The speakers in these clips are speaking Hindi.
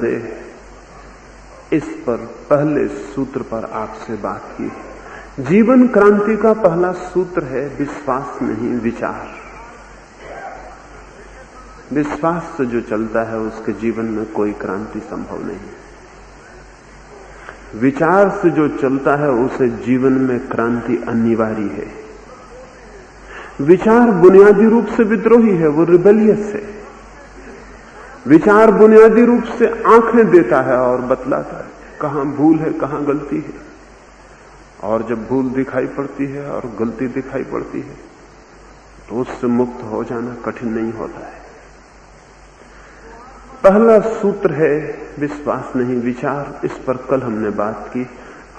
संदेह, इस पर पहले सूत्र पर आपसे बात की। जीवन क्रांति का पहला सूत्र है विश्वास नहीं विचार। विश्वास से जो चलता है उसके जीवन में कोई क्रांति संभव नहीं। विचार से जो चलता है उसे जीवन में क्रांति अनिवार्य है। विचार बुनियादी रूप से विद्रोही है, वो रिबेलियस है। विचार बुनियादी रूप से आंखें देता है और बतलाता है कहां भूल है कहां गलती है, और जब भूल दिखाई पड़ती है और गलती दिखाई पड़ती है तो उससे मुक्त हो जाना कठिन नहीं होता है। पहला सूत्र है विश्वास नहीं विचार। इस पर कल हमने बात की।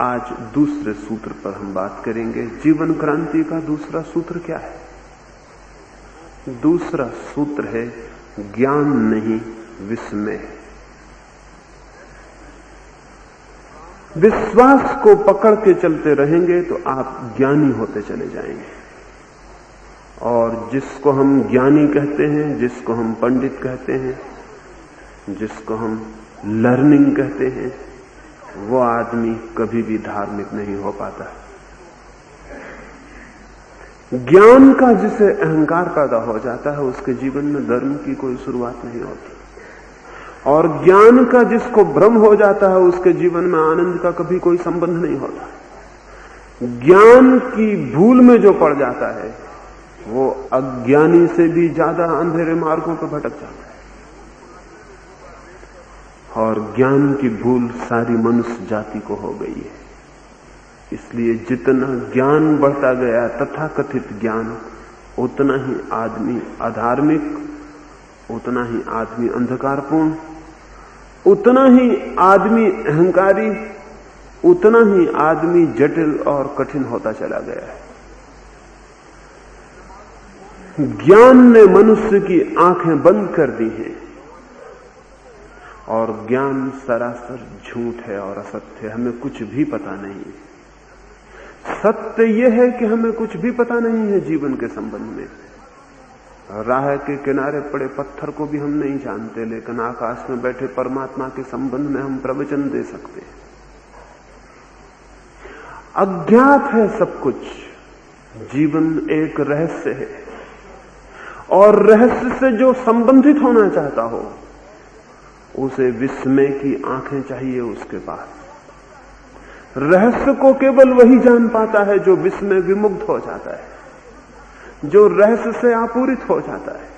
आज दूसरे सूत्र पर हम बात करेंगे। जीवन क्रांति का दूसरा सूत्र क्या है? दूसरा सूत्र है ज्ञान नहीं विस्मय। विश्वास को पकड़ के चलते रहेंगे तो आप ज्ञानी होते चले जाएंगे, और जिसको हम ज्ञानी कहते हैं, जिसको हम पंडित कहते हैं, जिसको हम लर्निंग कहते हैं, वो आदमी कभी भी धार्मिक नहीं हो पाता। ज्ञान का जिसे अहंकार पैदा हो जाता है उसके जीवन में धर्म की कोई शुरुआत नहीं होती, और ज्ञान का जिसको भ्रम हो जाता है उसके जीवन में आनंद का कभी कोई संबंध नहीं होता। ज्ञान की भूल में जो पड़ जाता है वो अज्ञानी से भी ज्यादा अंधेरे मार्गों पर भटक जाता है, और ज्ञान की भूल सारी मनुष्य जाति को हो गई है। इसलिए जितना ज्ञान बढ़ता गया तथाकथित ज्ञान, उतना ही आदमी अधार्मिक, उतना ही आदमी अंधकारपूर्ण, उतना ही आदमी अहंकारी, उतना ही आदमी जटिल और कठिन होता चला गया है। ज्ञान ने मनुष्य की आंखें बंद कर दी हैं, और ज्ञान सरासर झूठ है और असत्य है। हमें कुछ भी पता नहीं है। सत्य यह है कि हमें कुछ भी पता नहीं है जीवन के संबंध में। राह के किनारे पड़े पत्थर को भी हम नहीं जानते, लेकिन आकाश में बैठे परमात्मा के संबंध में हम प्रवचन दे सकते हैं। अज्ञात है सब कुछ। जीवन एक रहस्य है, और रहस्य से जो संबंधित होना चाहता हो उसे विस्मय की आंखें चाहिए उसके पास। रहस्य को केवल वही जान पाता है जो विस्मय विमुग्ध हो जाता है, जो रहस्य से आपूरित हो जाता है,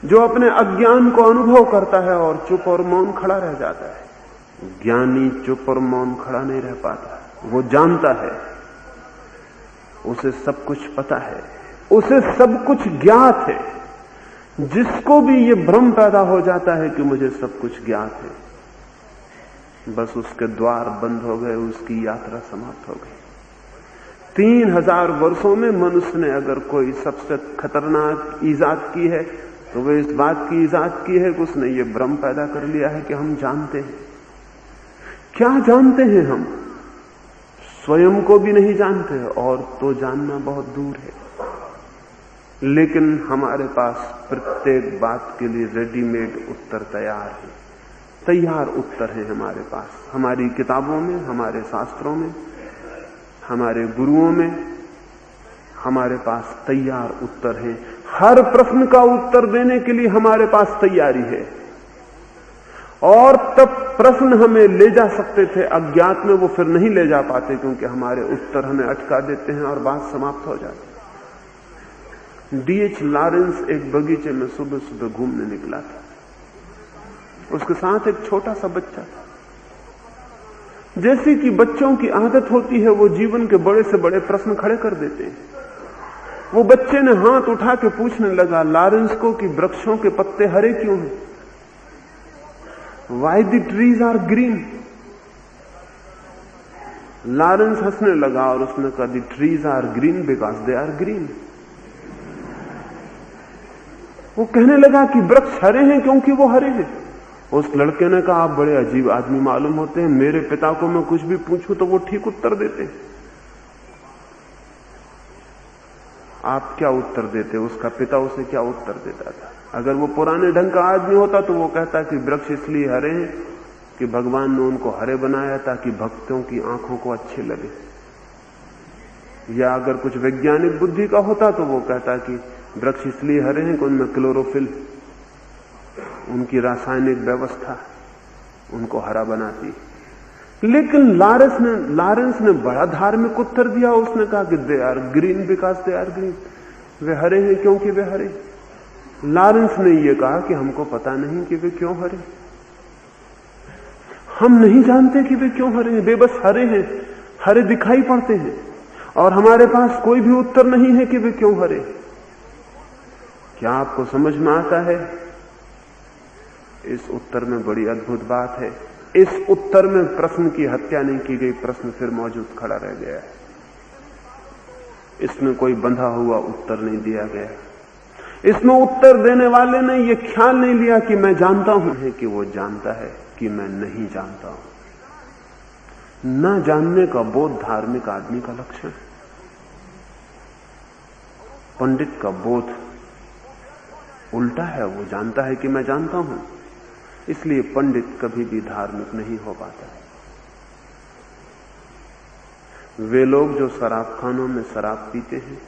जो अपने अज्ञान को अनुभव करता है और चुप और मौन खड़ा रह जाता है। ज्ञानी चुप और मौन खड़ा नहीं रह पाता, वो जानता है, उसे सब कुछ पता है, उसे सब कुछ ज्ञात है। जिसको भी ये भ्रम पैदा हो जाता है कि मुझे सब कुछ ज्ञात है, बस उसके द्वार बंद हो गए, उसकी यात्रा समाप्त हो गई। 3000 वर्षों में मनुष्य ने अगर कोई सबसे खतरनाक ईजाद की है तो वह इस बात की ईजाद की है कि उसने ये भ्रम पैदा कर लिया है कि हम जानते हैं। क्या जानते हैं हम? स्वयं को भी नहीं जानते, और तो जानना बहुत दूर है। लेकिन हमारे पास प्रत्येक बात के लिए रेडीमेड उत्तर तैयार है। तैयार उत्तर है हमारे पास, हमारी किताबों में, हमारे शास्त्रों में, हमारे गुरुओं में हमारे पास तैयार उत्तर हैं। हर प्रश्न का उत्तर देने के लिए हमारे पास तैयारी है। और तब प्रश्न हमें ले जा सकते थे अज्ञात में, वो फिर नहीं ले जा पाते क्योंकि हमारे उत्तर हमें अटका देते हैं और बात समाप्त हो जाती है। D.H. लॉरेंस एक बगीचे में सुबह सुबह घूमने निकला था। उसके साथ एक छोटा सा बच्चा था। जैसे कि बच्चों की आदत होती है, वो जीवन के बड़े से बड़े प्रश्न खड़े कर देते हैं। वो बच्चे ने हाथ उठा के पूछने लगा लॉरेंस को कि वृक्षों के पत्ते हरे क्यों हैं? Why the trees are green? Lawrence हंसने लगा और उसने कहा the trees are green because they are green। वो कहने लगा कि वृक्ष हरे हैं क्योंकि वो हरे हैं। उस लड़के ने कहा आप बड़े अजीब आदमी मालूम होते हैं, मेरे पिता को मैं कुछ भी पूछूं तो वो ठीक उत्तर देते हैं। आप क्या उत्तर देते? उसका पिता उसे क्या उत्तर देता था? अगर वो पुराने ढंग का आदमी होता तो वो कहता कि वृक्ष इसलिए हरे हैं कि भगवान ने उनको हरे बनाया ताकि भक्तों की आंखों को अच्छे लगे। या अगर कुछ वैज्ञानिक बुद्धि का होता तो वो कहता कि वृक्ष इसलिए हरे हैं कि उनमें क्लोरोफिल, उनकी रासायनिक व्यवस्था उनको हरा बनाती। लेकिन लॉरेंस ने बड़ा धार्मिक उत्तर दिया। उसने कहा कि they are green because they are green, वे हरे हैं क्योंकि वे हरे। लॉरेंस ने यह कहा कि हमको पता नहीं कि वे क्यों हरे, हम नहीं जानते कि वे क्यों हरे हैं, वे बस हरे हैं, हरे दिखाई पड़ते हैं और हमारे पास कोई भी उत्तर नहीं है कि वे क्यों हरे। क्या आपको समझ में आता है? इस उत्तर में बड़ी अद्भुत बात है। इस उत्तर में प्रश्न की हत्या नहीं की गई, प्रश्न फिर मौजूद खड़ा रह गया है। इसमें कोई बंधा हुआ उत्तर नहीं दिया गया। इसमें उत्तर देने वाले ने यह ख्याल नहीं लिया कि मैं जानता हूं, है कि वो जानता है कि मैं नहीं जानता हूं। न जानने का बोध धार्मिक आदमी का लक्षण है। पंडित का बोध उल्टा है, वो जानता है कि मैं जानता हूं, इसलिए पंडित कभी भी धार्मिक नहीं हो पाता है। वे लोग जो शराबखानों में शराब पीते हैं